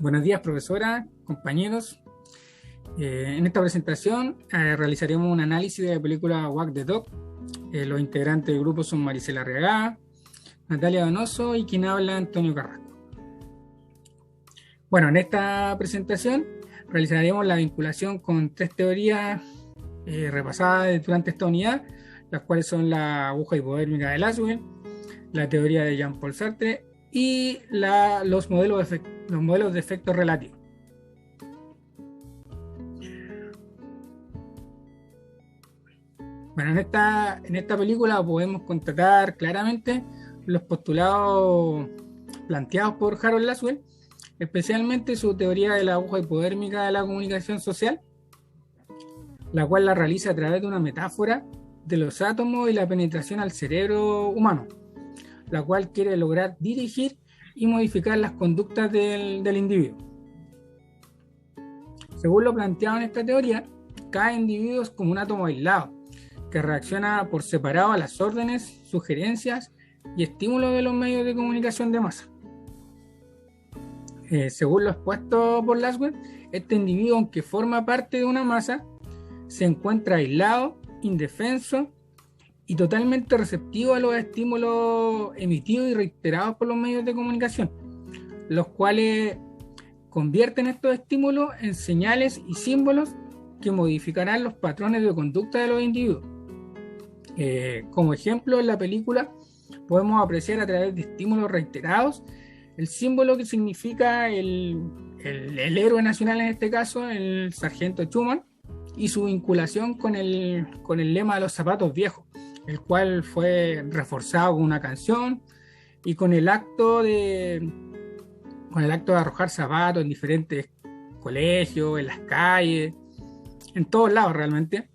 Buenos días, profesora, compañeros. En esta presentación realizaremos un análisis de la película Walk the Dog. Los integrantes del grupo son Maricela Arriagada, Natalia Donoso y quien habla Antonio Carrasco. Bueno, en esta presentación realizaremos la vinculación con tres teorías repasadas durante esta unidad, las cuales son la aguja hipodérmica de Laswell, la teoría de Jean-Paul Sartre y los modelos de efectos relativos. Bueno, en esta película podemos constatar claramente los postulados planteados por Harold Laswell, especialmente su teoría de la aguja hipodérmica de la comunicación social, la cual la realiza a través de una metáfora de los átomos y la penetración al cerebro humano, la cual quiere lograr dirigir y modificar las conductas del individuo. Según lo planteado en esta teoría, cada individuo es como un átomo aislado, que reacciona por separado a las órdenes, sugerencias y estímulos de los medios de comunicación de masa. Según lo expuesto por Laswell, este individuo, aunque forma parte de una masa, se encuentra aislado, indefenso y totalmente receptivo a los estímulos emitidos y reiterados por los medios de comunicación, los cuales convierten estos estímulos en señales y símbolos que modificarán los patrones de conducta de los individuos. Como ejemplo, en la película podemos apreciar a través de estímulos reiterados el símbolo que significa el héroe nacional, en este caso el sargento Schumann, y su vinculación con el lema de los zapatos viejos, el cual fue reforzado con una canción y con el acto de arrojar zapatos en diferentes colegios, en las calles, en todos lados realmente.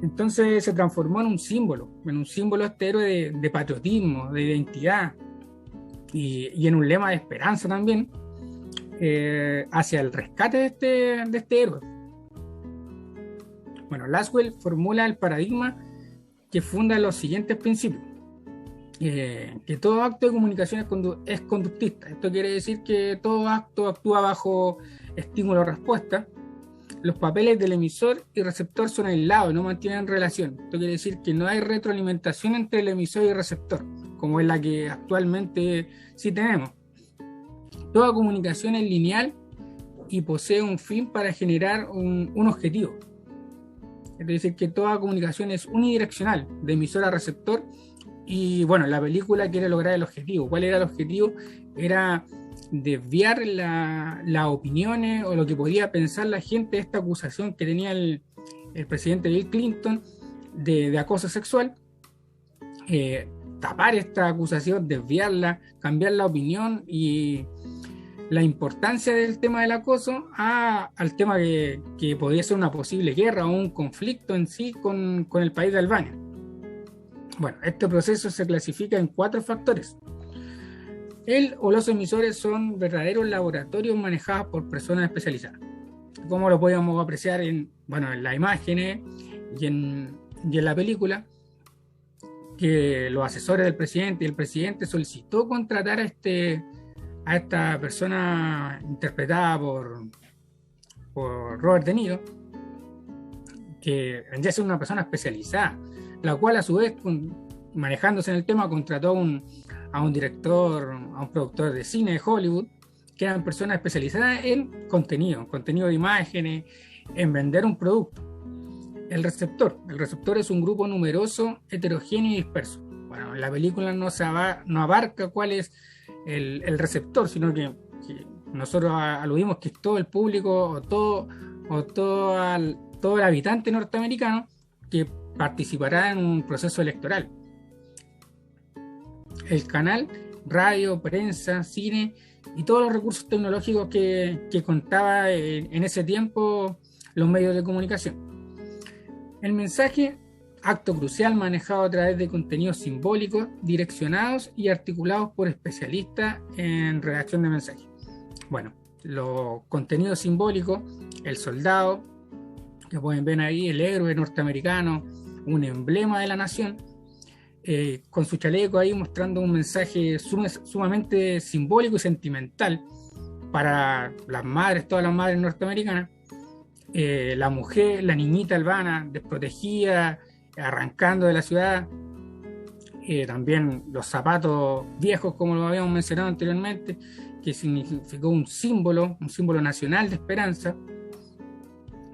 Entonces se transformó en un símbolo este héroe de patriotismo, de identidad y en un lema de esperanza también hacia el rescate de este héroe. Bueno, Laswell formula el paradigma que funda los siguientes principios. Que todo acto de comunicación es conductista. Esto quiere decir que todo acto actúa bajo estímulo-respuesta. Los papeles del emisor y receptor son aislados, no mantienen relación. Esto quiere decir que no hay retroalimentación entre el emisor y el receptor, como es la que actualmente sí tenemos. Toda comunicación es lineal y posee un fin para generar un objetivo. Es decir, que toda comunicación es unidireccional, de emisor a receptor. Y bueno, la película quiere lograr el objetivo. ¿Cuál era el objetivo? Era desviar las opiniones o lo que podía pensar la gente de esta acusación que tenía el presidente Bill Clinton de acoso sexual. Tapar esta acusación, desviarla, cambiar la opinión y la importancia del tema del acoso al tema que podría ser una posible guerra o un conflicto en sí con el país de Albania. Bueno, este proceso se clasifica en 4 factores. El o los emisores son verdaderos laboratorios manejados por personas especializadas. Como lo podíamos apreciar en las imágenes y en la película, que los asesores del presidente y el presidente solicitó contratar a esta persona interpretada por Robert De Niro, que vendría a ser una persona especializada, la cual a su vez, manejándose en el tema, contrató a un director, a un productor de cine de Hollywood, que eran personas especializadas en contenido de imágenes, en vender un producto. El receptor es un grupo numeroso, heterogéneo y disperso. Bueno, la película no abarca cuál es el receptor, sino que nosotros aludimos que es todo el público o todo el habitante norteamericano que participará en un proceso electoral. El canal, radio, prensa, cine y todos los recursos tecnológicos que contaba en ese tiempo los medios de comunicación. El mensaje, acto crucial manejado a través de contenidos simbólicos, direccionados y articulados por especialistas en redacción de mensajes. Bueno, los contenidos simbólicos, el soldado, que pueden ver ahí, el héroe norteamericano, un emblema de la nación, con su chaleco ahí mostrando un mensaje sumamente simbólico y sentimental, para las madres, todas las madres norteamericanas, la mujer, la niñita albana, desprotegida, arrancando de la ciudad, también los zapatos viejos, como lo habíamos mencionado anteriormente, que significó un símbolo nacional de esperanza.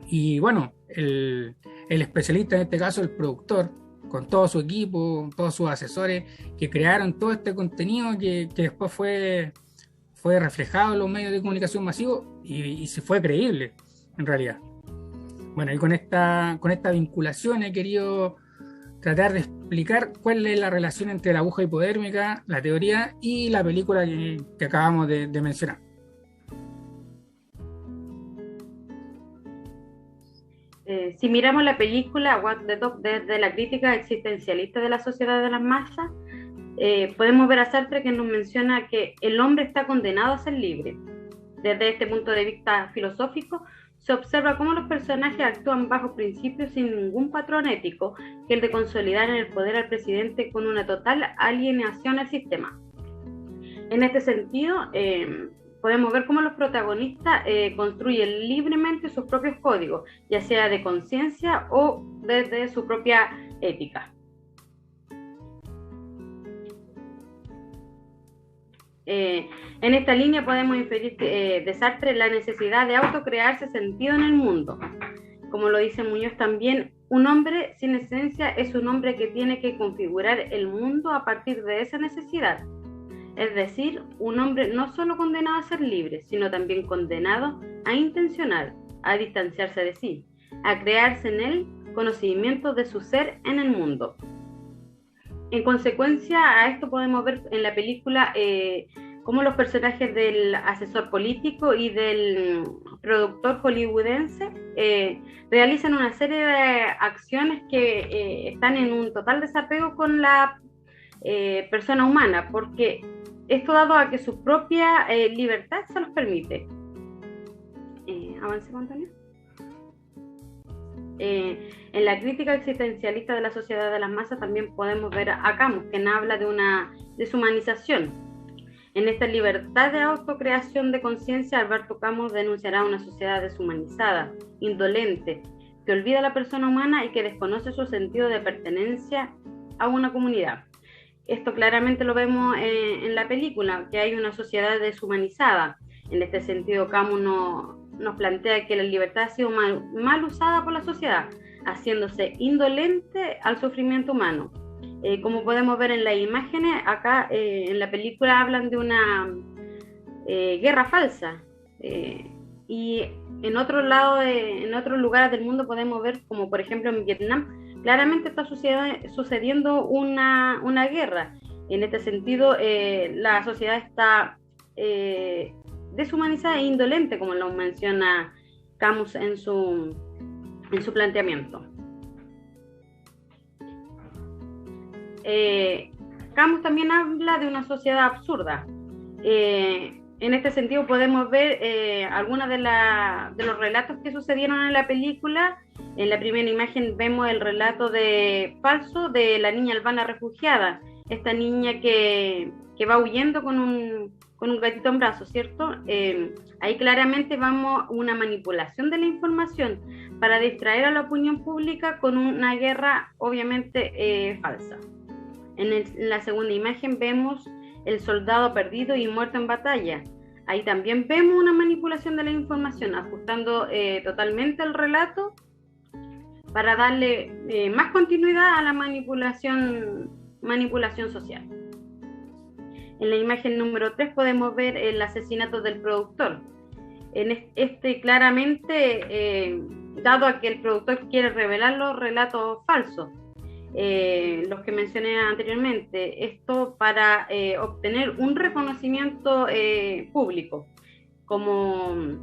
Y bueno, el especialista en este caso, el productor, con todo su equipo, todos sus asesores, que crearon todo este contenido que después fue reflejado en los medios de comunicación masivos y se fue creíble, en realidad. Bueno, y con esta vinculación he querido tratar de explicar cuál es la relación entre la aguja hipodérmica, la teoría y la película que acabamos de mencionar. Si miramos la película What the Dog desde la crítica existencialista de la sociedad de las masas, podemos ver a Sartre, que nos menciona que el hombre está condenado a ser libre. Desde este punto de vista filosófico, se observa cómo los personajes actúan bajo principios sin ningún patrón ético, que el de consolidar en el poder al presidente con una total alienación al sistema. En este sentido, podemos ver cómo los protagonistas construyen libremente sus propios códigos, ya sea de conciencia o desde su propia ética. En esta línea podemos inferir de Sartre la necesidad de autocrearse sentido en el mundo. Como lo dice Muñoz también, un hombre sin esencia es un hombre que tiene que configurar el mundo a partir de esa necesidad. Es decir, un hombre no solo condenado a ser libre, sino también condenado a intencionar, a distanciarse de sí, a crearse en él conocimiento de su ser en el mundo. En consecuencia a esto podemos ver en la película cómo los personajes del asesor político y del productor hollywoodense realizan una serie de acciones que están en un total desapego con la persona humana, porque esto dado a que su propia libertad se los permite. ¿Avancemos, Antonio? En la crítica existencialista de la sociedad de las masas también podemos ver a Camus, quien habla de una deshumanización. En esta libertad de autocreación de conciencia, Alberto Camus denunciará una sociedad deshumanizada, indolente, que olvida a la persona humana y que desconoce su sentido de pertenencia a una comunidad. Esto claramente lo vemos en la película, que hay una sociedad deshumanizada. En este sentido, Camus nos plantea que la libertad ha sido mal usada por la sociedad, haciéndose indolente al sufrimiento humano. Como podemos ver en las imágenes, acá en la película hablan de una guerra falsa. Y en otros lados, en otros lugares del mundo podemos ver, como por ejemplo en Vietnam, claramente está sucediendo una guerra. En este sentido, la sociedad está deshumanizada e indolente, como lo menciona Camus en su planteamiento. Camus también habla de una sociedad absurda. En este sentido podemos ver algunos de los relatos que sucedieron en la película. En la primera imagen vemos el relato falso de la niña albana refugiada, esta niña que va huyendo con un gatito en brazos, ¿cierto? Ahí claramente vamos una manipulación de la información para distraer a la opinión pública con una guerra obviamente falsa. En la segunda imagen vemos el soldado perdido y muerto en batalla. Ahí también vemos una manipulación de la información, ajustando totalmente el relato para darle más continuidad a la manipulación social. En la imagen número 3 podemos ver el asesinato del productor. En este claramente, dado a que el productor quiere revelar los relatos falsos, los que mencioné anteriormente, esto para obtener un reconocimiento público como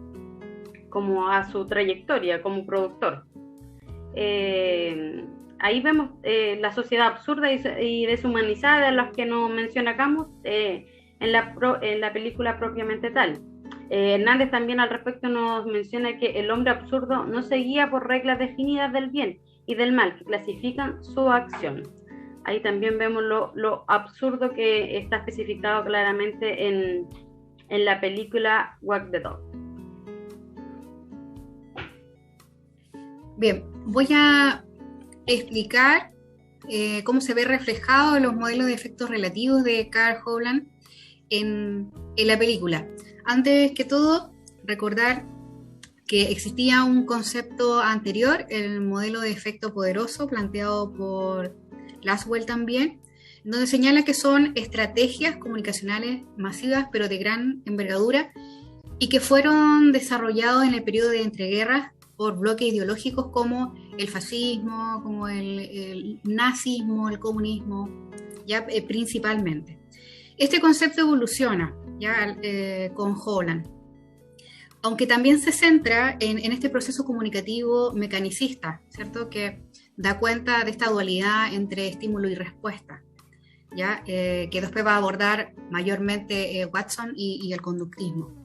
a su trayectoria como productor. Ahí vemos la sociedad absurda y deshumanizada de los que nos menciona Camus en la película propiamente tal. Hernández también al respecto nos menciona que el hombre absurdo no se guía por reglas definidas del bien y del mal que clasifican su acción. Ahí también vemos lo absurdo que está especificado claramente en en la película Walk the Dog. Bien, voy a explicar cómo se ve reflejado en los modelos de efectos relativos de Carl Hoagland en la película. Antes que todo, recordar que existía un concepto anterior, el modelo de efecto poderoso, planteado por Laswell también, donde señala que son estrategias comunicacionales masivas, pero de gran envergadura, y que fueron desarrollados en el periodo de entreguerras por bloques ideológicos como el fascismo, como el nazismo, el comunismo, ya principalmente. Este concepto evoluciona ya con Hoagland, aunque también se centra en este proceso comunicativo mecanicista, ¿cierto? Que da cuenta de esta dualidad entre estímulo y respuesta, ¿ya? Que después va a abordar mayormente Watson y el conductismo.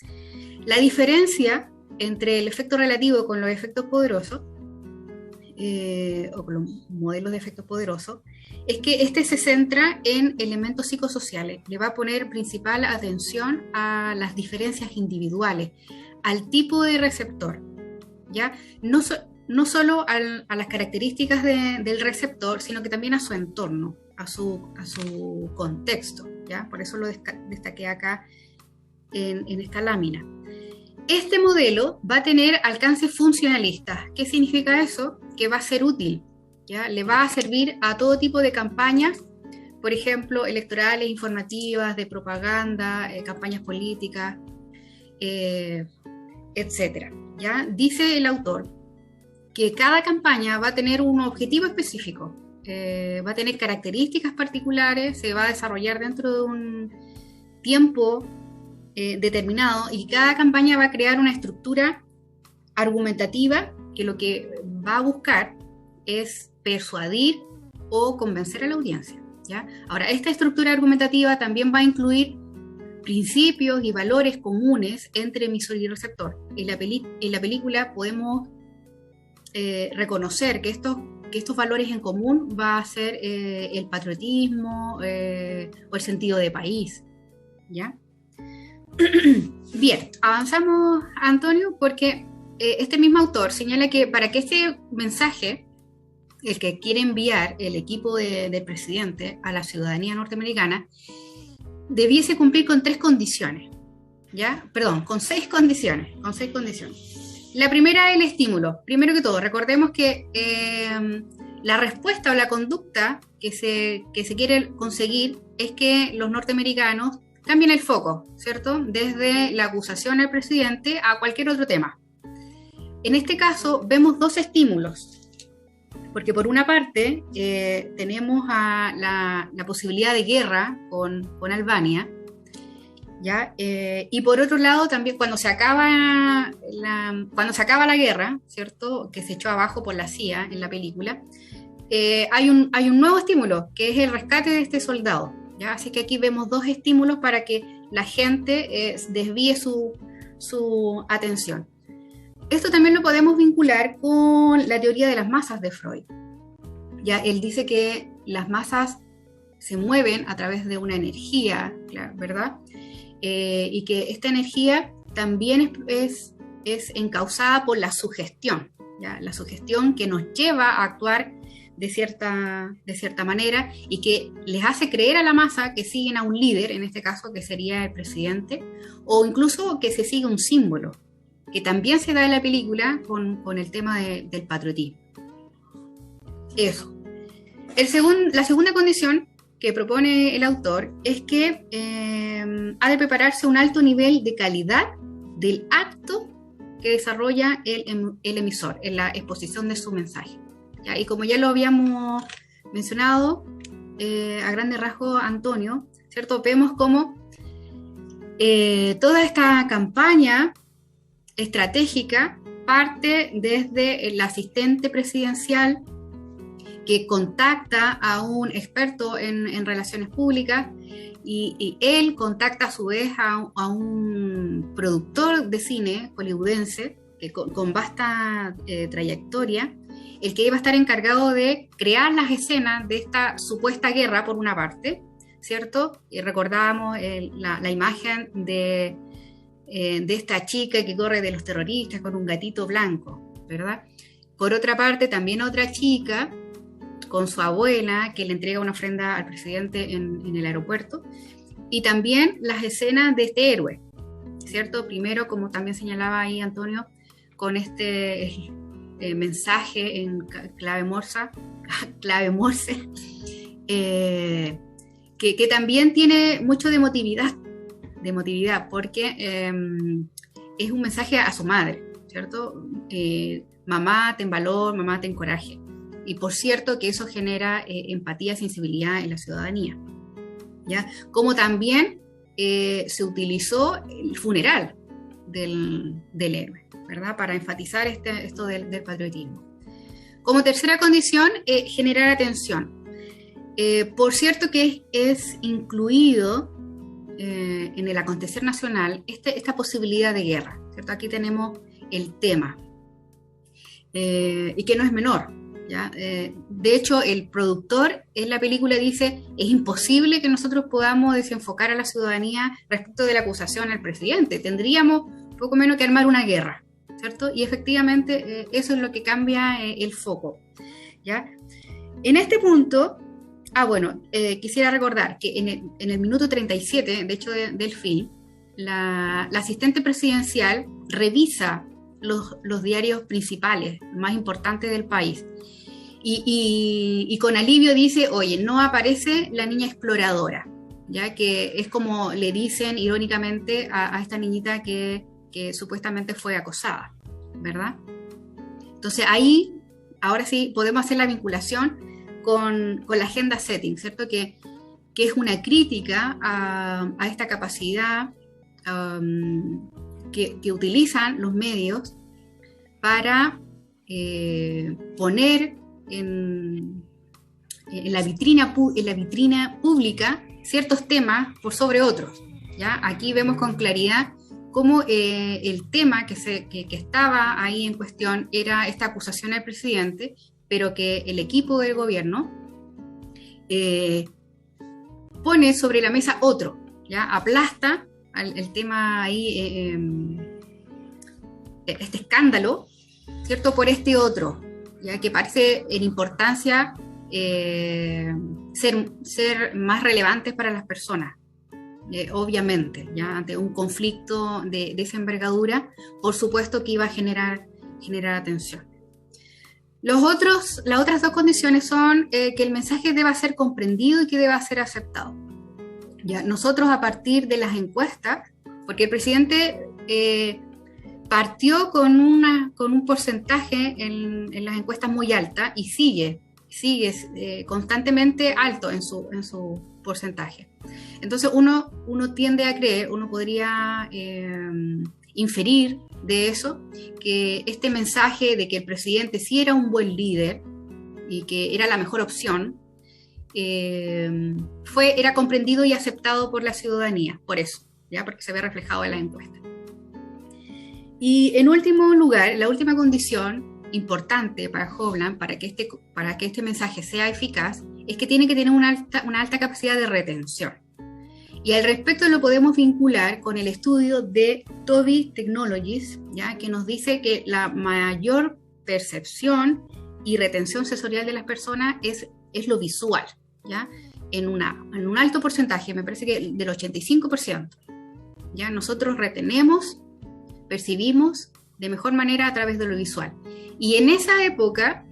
La diferencia entre el efecto relativo con los efectos poderosos, o con los modelos de efectos poderosos, es que este se centra en elementos psicosociales, le va a poner principal atención a las diferencias individuales, al tipo de receptor, ¿ya? No solo a las características del receptor, sino que también a su entorno, a su contexto, ¿ya? Por eso lo destaqué acá en esta lámina. Este modelo va a tener alcances funcionalistas. ¿Qué significa eso? Que va a ser útil, ¿ya? Le va a servir a todo tipo de campañas, por ejemplo, electorales, informativas, de propaganda, campañas políticas, etcétera, ¿ya? Dice el autor que cada campaña va a tener un objetivo específico, va a tener características particulares, se va a desarrollar dentro de un tiempo determinado, y cada campaña va a crear una estructura argumentativa que lo que va a buscar es persuadir o convencer a la audiencia, ¿ya? Ahora, esta estructura argumentativa también va a incluir principios y valores comunes entre emisor y receptor. En la película podemos reconocer que estos valores en común va a ser el patriotismo o el sentido de país, ¿ya? Bien, avanzamos, Antonio, porque este mismo autor señala que para que este mensaje, el que quiere enviar el equipo del presidente a la ciudadanía norteamericana, debiese cumplir con 3 condiciones, ¿ya? Perdón, con 6 condiciones, La primera es el estímulo. Primero que todo, recordemos que la respuesta o la conducta que se quiere conseguir es que los norteamericanos cambien el foco, ¿cierto? Desde la acusación al presidente a cualquier otro tema. En este caso vemos 2 estímulos, porque por una parte tenemos la posibilidad de guerra con Albania, ¿ya? Y por otro lado también cuando se acaba la guerra, ¿cierto? Que se echó abajo por la CIA en la película, hay un nuevo estímulo, que es el rescate de este soldado, ¿ya? Así que aquí vemos 2 estímulos para que la gente desvíe su atención. Esto también lo podemos vincular con la teoría de las masas de Freud. Ya, él dice que las masas se mueven a través de una energía, ¿verdad? Y que esta energía también es encauzada por la sugestión, ¿ya? La sugestión que nos lleva a actuar de cierta manera y que les hace creer a la masa que siguen a un líder, en este caso que sería el presidente, o incluso que se sigue un símbolo, que también se da en la película con el tema del patriotismo. Eso. La segunda condición que propone el autor es que ha de prepararse un alto nivel de calidad del acto que desarrolla el emisor en la exposición de su mensaje, ¿ya? Y como ya lo habíamos mencionado a grandes rasgos, Antonio, ¿cierto? Vemos cómo toda esta campaña estratégica parte desde el asistente presidencial que contacta a un experto en relaciones públicas y él contacta a su vez a un productor de cine hollywoodense que con vasta trayectoria, el que iba a estar encargado de crear las escenas de esta supuesta guerra por una parte, ¿cierto? Y recordábamos la imagen de de esta chica que corre de los terroristas con un gatito blanco, ¿verdad? Por otra parte, también otra chica con su abuela que le entrega una ofrenda al presidente en el aeropuerto, y también las escenas de este héroe, ¿cierto? Primero, como también señalaba ahí Antonio, con este mensaje en clave morse, que también tiene mucho de emotividad, porque es un mensaje a su madre, ¿cierto? Mamá, ten valor, mamá, ten coraje. Y por cierto que eso genera empatía, sensibilidad en la ciudadanía, ¿ya? Como también se utilizó el funeral del héroe, ¿verdad? Para enfatizar esto del patriotismo. Como tercera condición, generar atención. Por cierto que es incluido en el acontecer nacional esta posibilidad de guerra, ¿cierto? Aquí tenemos el tema, y que no es menor, ¿ya? De hecho, el productor en la película dice: es imposible que nosotros podamos desenfocar a la ciudadanía respecto de la acusación al presidente, tendríamos poco menos que armar una guerra, ¿cierto? Y efectivamente eso es lo que cambia el foco, ¿ya? En este punto, quisiera recordar que en el minuto 37, de hecho del film, la asistente presidencial revisa los diarios principales, más importantes del país, y con alivio dice: oye, no aparece la niña exploradora, ya que es como le dicen irónicamente a esta niñita que supuestamente fue acosada, ¿verdad? Entonces ahí, ahora sí, podemos hacer la vinculación con la agenda setting, ¿cierto? Que es una crítica a esta capacidad que utilizan los medios para poner en la vitrina pública ciertos temas por sobre otros, ¿ya? Aquí vemos con claridad cómo el tema que estaba ahí en cuestión era esta acusación al presidente, pero que el equipo del gobierno pone sobre la mesa otro, ¿ya? Aplasta el tema ahí, este escándalo, ¿cierto? Por este otro, ya que parece en importancia ser más relevantes para las personas. Obviamente, ya ante un conflicto de esa envergadura, por supuesto que iba a generar atención. Las otras dos condiciones son que el mensaje deba ser comprendido y que deba ser aceptado. Ya, nosotros, a partir de las encuestas, porque el presidente partió con un porcentaje en las encuestas muy alta y sigue constantemente alto en su porcentaje. Entonces uno tiende a creer, uno podría inferir de eso, que este mensaje de que el presidente sí era un buen líder y que era la mejor opción, era comprendido y aceptado por la ciudadanía, por eso, ¿ya? Porque se ve reflejado en la encuesta. Y en último lugar, la última condición importante para Hovland, para que este mensaje sea eficaz, es que tiene que tener una alta capacidad de retención. Y al respecto lo podemos vincular con el estudio de Tobii Technologies, ¿ya? Que nos dice que la mayor percepción y retención sensorial de las personas es lo visual, ¿ya? En un alto porcentaje, me parece que del 85%, ¿ya? Nosotros retenemos, percibimos de mejor manera a través de lo visual. Y en esa época,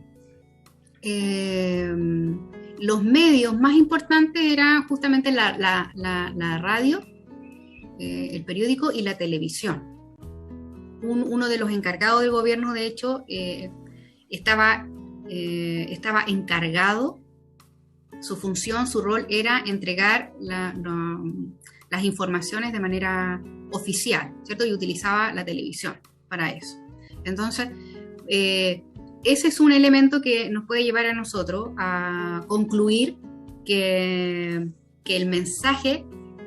los medios más importantes eran justamente la radio, el periódico y la televisión. Uno de los encargados del gobierno, de hecho, estaba encargado, su función, su rol era entregar las informaciones de manera oficial, ¿cierto? Y utilizaba la televisión para eso. Entonces, ese es un elemento que nos puede llevar a nosotros a concluir que el mensaje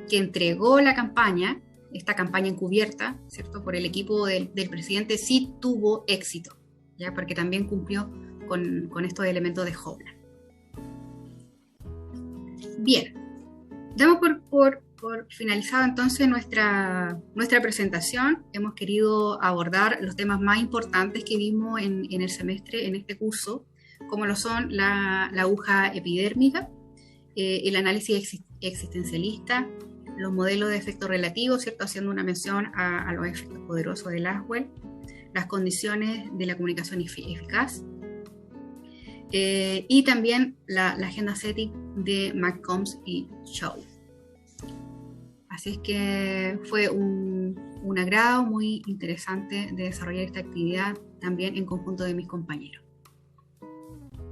que entregó la campaña, esta campaña encubierta, ¿cierto? Por el equipo del presidente, sí tuvo éxito, ¿ya? Porque también cumplió con estos elementos de Hovland. Bien, damos por por finalizado entonces nuestra presentación. Hemos querido abordar los temas más importantes que vimos en el semestre, en este curso, como lo son la aguja epidérmica, el análisis existencialista, los modelos de efecto relativo, ¿cierto? Haciendo una mención a los efectos poderosos de Laswell, las condiciones de la comunicación eficaz, y también la agenda SETI de McCombs y Shaw. Así es que fue un agrado muy interesante de desarrollar esta actividad también en conjunto de mis compañeros.